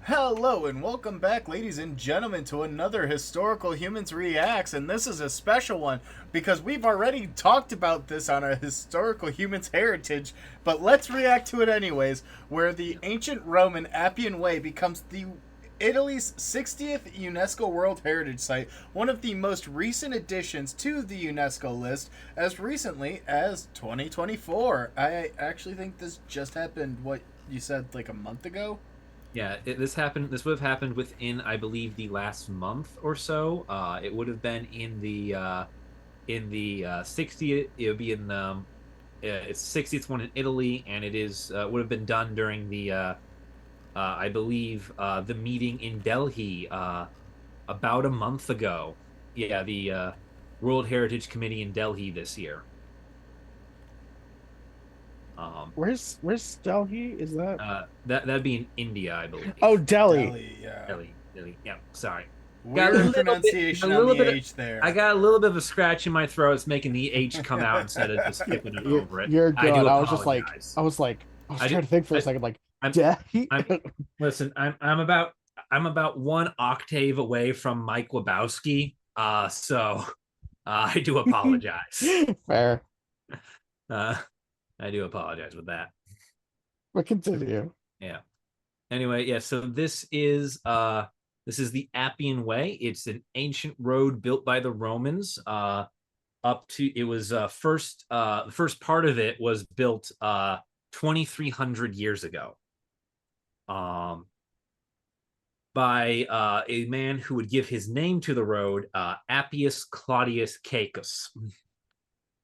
Hello and welcome back, ladies and gentlemen, to another Historical Humans Reacts. And this is a special one because we've already talked about this on a Historical Humans Heritage, but let's react to it anyways, where the ancient Roman Appian Way becomes the Italy's 60th UNESCO World Heritage Site, one of the most recent additions to the UNESCO list as recently as 2024. I actually think this just happened, what you said, like a month ago? Yeah, this happened. This would have happened within, I believe, the last month or so. It would have been in the 60th. It would be in it's 60th one in Italy, and it is would have been done during I believe, the meeting in Delhi about a month ago. Yeah, the World Heritage Committee in Delhi this year. Um, Where's Delhi? Is that? that'd be in India, I Oh, believe. Delhi. Delhi, yeah. Delhi. Yeah, sorry. Got Weird a pronunciation on little the bit of, H I there. got a little bit of a scratch in my throat. It's making the H come out instead of just skipping it You're, over it. you're I do good. apologize. I was I do, trying to think for a I, second, like I'm, Delhi. I'm, listen, I'm about one octave away from Mike Lebowski. I do apologize. Fair, Uh, I do apologize with that. but continue. Yeah. Anyway, yeah, so this is the Appian Way. It's an ancient road built by the Romans. Up to it was the first part of it was built 2300 years ago. Um by a man who would give his name to the road, Appius Claudius Caecus.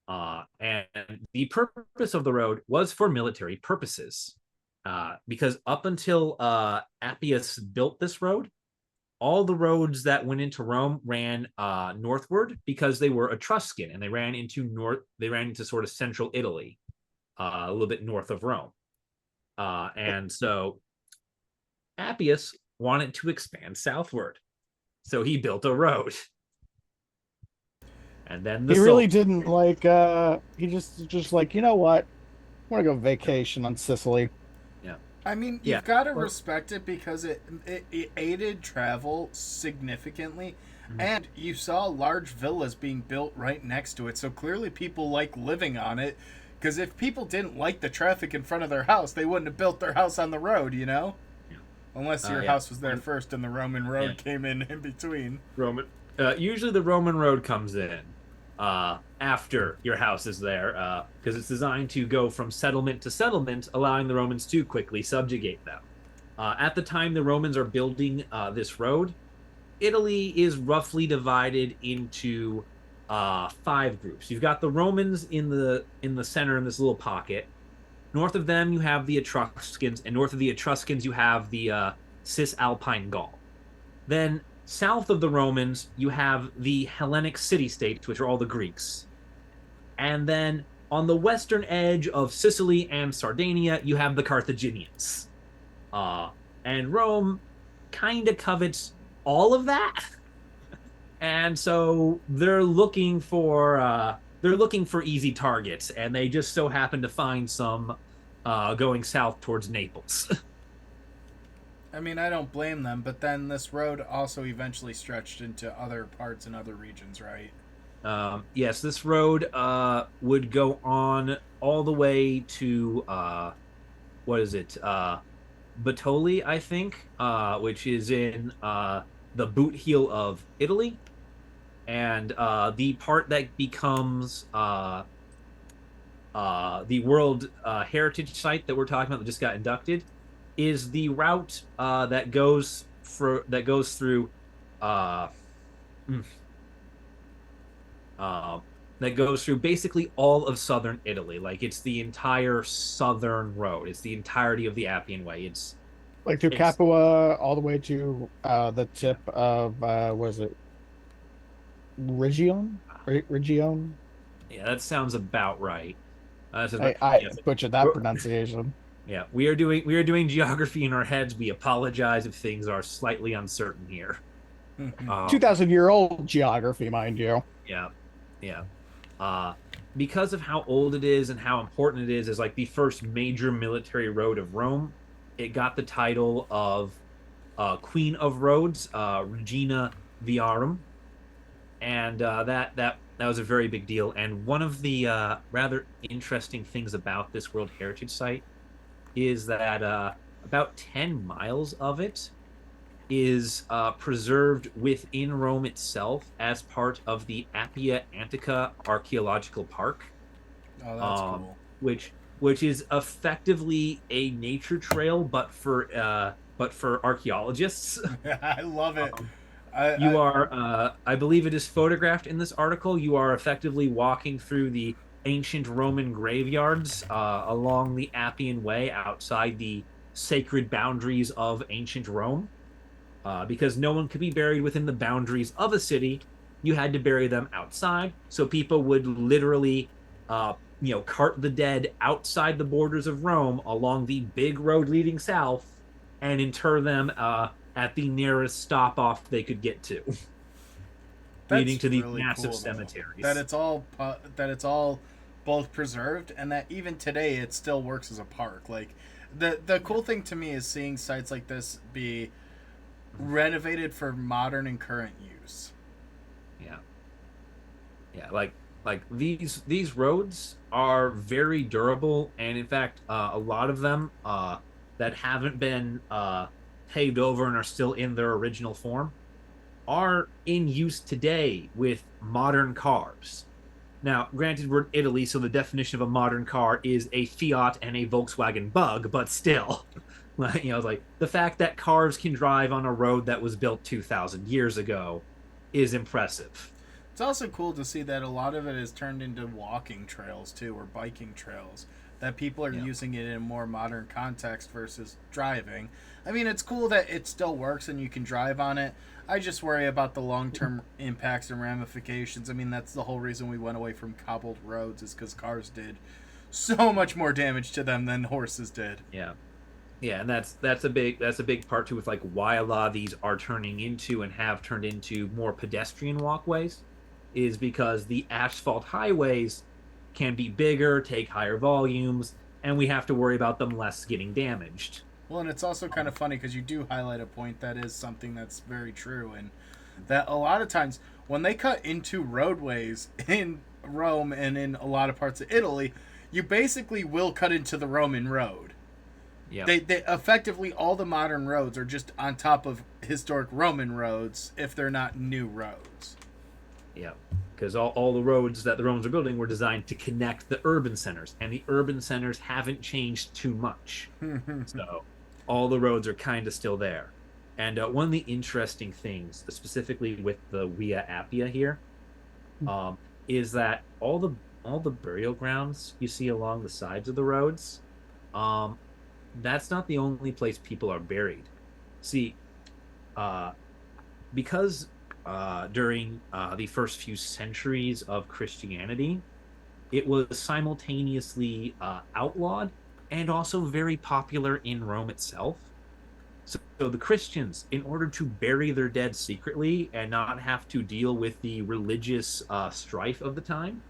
And the purpose of the road was for military purposes. Because up until Appius built this road, all the roads that went into Rome ran northward because they were Etruscan and they ran into sort of central Italy, a little bit north of Rome. And so Appius wanted to expand southward. So he built a road. And then the He really Sultan. didn't like. He just like, you know what? I want to go vacation on Sicily. Yeah. I mean, Yeah. you've got to Well, respect it because it aided travel significantly, and you saw large villas being built right next to it. So clearly, people like living on it. Because if people didn't like the traffic in front of their house, they wouldn't have built their house on the road, you know? yeah. Unless your Yeah. house was there first and the Roman Yeah. road came in between. Roman. Usually the Roman road comes in after your house is there, because it's designed to go from settlement to settlement, allowing the Romans to quickly subjugate them. At the time the Romans are building this road, Italy is roughly divided into five groups. You've got the Romans in the center in this little pocket. North of them you have the Etruscans, and north of the Etruscans you have the Cisalpine Gaul. Then south of the Romans, you have the Hellenic city states, which are all the Greeks. And then on the western edge of Sicily and Sardinia, you have the Carthaginians. Uh, and Rome kind of covets all of that. And so they're looking for easy targets, and they just so happen to find some going south towards Naples. I mean, I don't blame them, but then this road also eventually stretched into other parts and other regions, right? Yes, this road would go on all the way to what is it? Batoli, I think, which is in the boot heel of Italy, and the part that becomes the World Heritage Site that we're talking about that just got inducted is the route that goes through uh, mm, uh, that goes through basically all of southern Italy. Like it's the entire southern road. It's the entirety of the Appian Way. Like through It's Capua all the way to the tip of was it Region? Region? Yeah, that sounds about right. I Yes. butchered that pronunciation. Yeah, we are doing geography in our heads. We apologize if things are slightly uncertain here. Two Um, thousand year old geography, mind you. yeah, yeah. Uh, because of how old it is and how important it is as like the first major military road of Rome, it got the title of Queen of Rhodes, Regina Viarum, and that was a very big deal. And one of the rather interesting things about this World Heritage Site is that about 10 miles of it is preserved within Rome itself as part of the Appia Antica Archaeological Park, Oh, that's cool. which is effectively a nature trail, but for archaeologists. I love it. Um, you I are, I believe it is photographed in this article. You are effectively walking through the ancient Roman graveyards along the Appian Way outside the sacred boundaries of ancient Rome. Because no one could be buried within the boundaries of a city, you had to bury them outside. So people would literally, cart the dead outside the borders of Rome along the big road leading south and inter them at the nearest stop off they could get to, leading That's to these really massive cool, though. cemeteries. That it's all both preserved, and that even today it still works as a park. Like the cool thing to me is seeing sites like this be renovated for modern and current use. Yeah, yeah, like these roads are very durable, and in fact, a lot of them that haven't been paved over and are still in their original form are in use today with modern cars. Now, granted, we're in Italy, so the definition of a modern car is a Fiat and a Volkswagen Bug, but still, like the fact that cars can drive on a road that was built 2,000 years ago is impressive. It's also cool to see that a lot of it is turned into walking trails too, or biking trails. That people are Yeah. using it in a more modern context versus driving. I mean, it's cool that it still works and you can drive on it. I just worry about the long term impacts and ramifications. I mean, that's the whole reason we went away from cobbled roads, is because cars did so much more damage to them than horses did. Yeah. Yeah, and that's a big part too with like why a lot of these are turning into and have turned into more pedestrian walkways is because the asphalt highways can be bigger, take higher volumes, and we have to worry about them less getting damaged. Well, and it's also kind of funny because you do highlight a point that is something that's very true, and that a lot of times when they cut into roadways in Rome and in a lot of parts of Italy, you basically will cut into the Roman road. Yeah. They effectively, all the modern roads are just on top of historic Roman roads if they're not new roads. Yeah, because all the roads that the Romans are building were designed to connect the urban centers, and the urban centers haven't changed too much. So all the roads are kind of still there. And one of the interesting things, specifically with the Via Appia here, is that all the burial grounds you see along the sides of the roads, um, that's not the only place people are buried. See, uh, because during the first few centuries of Christianity, it was simultaneously outlawed and also very popular in Rome itself. So the Christians, in order to bury their dead secretly and not have to deal with the religious strife of the time,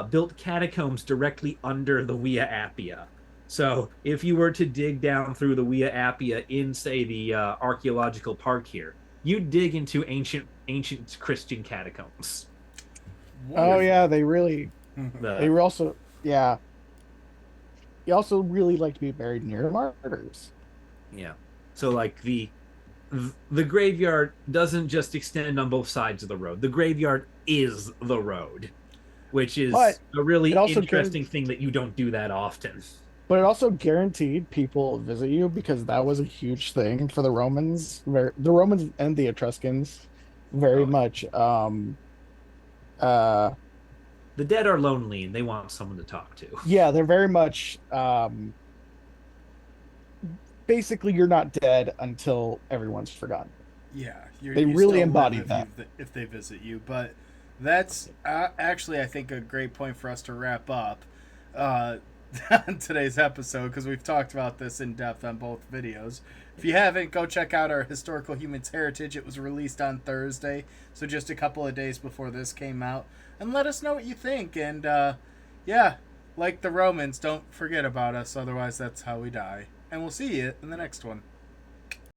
built catacombs directly under the Via Appia. So if you were to dig down through the Via Appia in, say, the archaeological park here, you dig into ancient Christian catacombs. Oh yeah, they really they The were also yeah. You also really like to be buried near martyrs. Yeah, so like the graveyard doesn't just extend on both sides of the road. The graveyard is the road, which is But a really it also interesting thing that you don't do that often. But it also guaranteed people visit you because that was a huge thing for the Romans. The Romans and the Etruscans very Oh, much. Uh, the dead are lonely and they want someone to talk to. yeah, they're very much. Basically, you're not dead until everyone's forgotten. Yeah, They you really still live embodied that. if they visit you. But that's actually, I think, a great point for us to wrap up uh, on today's episode, because we've talked about this in depth on both videos. If you haven't, go check out our Historical Humans Heritage. It was released on Thursday, so just a couple of days before this came out. And let us know what you think. And yeah, like the Romans, don't forget about us, otherwise that's how we die. And we'll see you in the next one.